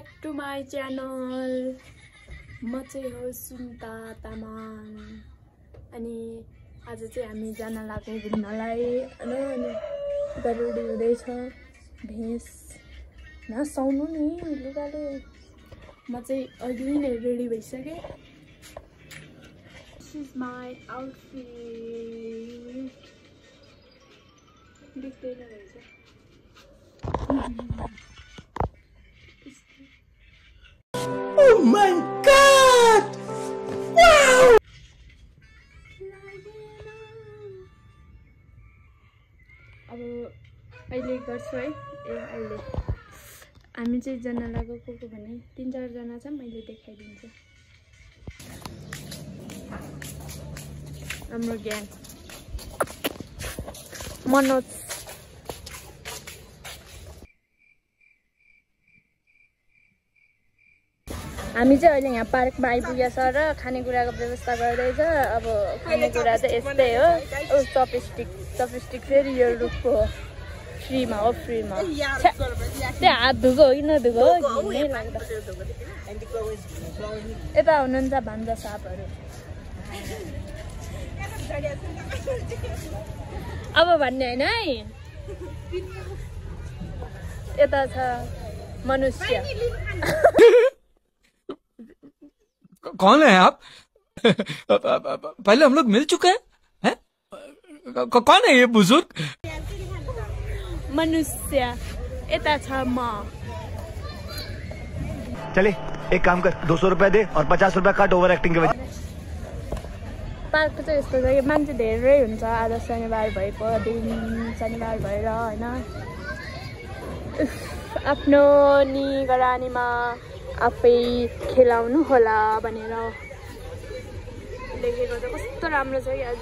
back to my channel. म चाहिँ हो सुन्ता तामाङ अनि आज चाहिँ हामी जान लाग्यौं घुम्नलाई अनि गरुडी हुँदैछ भेस नसाउनु नि लुगाले म चाहिँ अघि नै रेडी भइसके This is my outfit देख्दैन रहेछ Oh my god! Wow! अब अहिले गर्छु है अहिले हामी चाहिँ जना लागेको को भने 3-4 जना छ मैले देखाइदिन्छु हाम्रो ग्याङ मनोज हामी चाहिँ अहिले यहाँ पार्कमा आइपुगेछ र खानेकुराको व्यवस्था गर्दैछ अब खानेकुरा चाहिँ यस्तै हो चपस्टिक फेरि यो रुखको हो फ्रीमा हो फ्रीमा त्यो हात धुको हो कि नधुको हो घिनै लाग्दा यता हुनुहुन्छ भान्जा सापहरू अब भन्ने होइन है यता छ मनुष्य कौन है आप? पहले हम लोग मिल चुके हैं? कौन है ये बुजुर्ग? मनुष्य यता छ म चले एक काम कर 200 रुपए दे और 50 रुपए काट ओवर एक्टिंग के वजह पार्क चाहिँ यस्तो छ कि मान्छे धेरै हुन्छ आज शनिबार भएको दिन शनिबार भएर हैन आफ्नो निगरानीमा आफै खेलाउनु होला भनेर लेखेको छ कस्तो राम्रो छ कि आज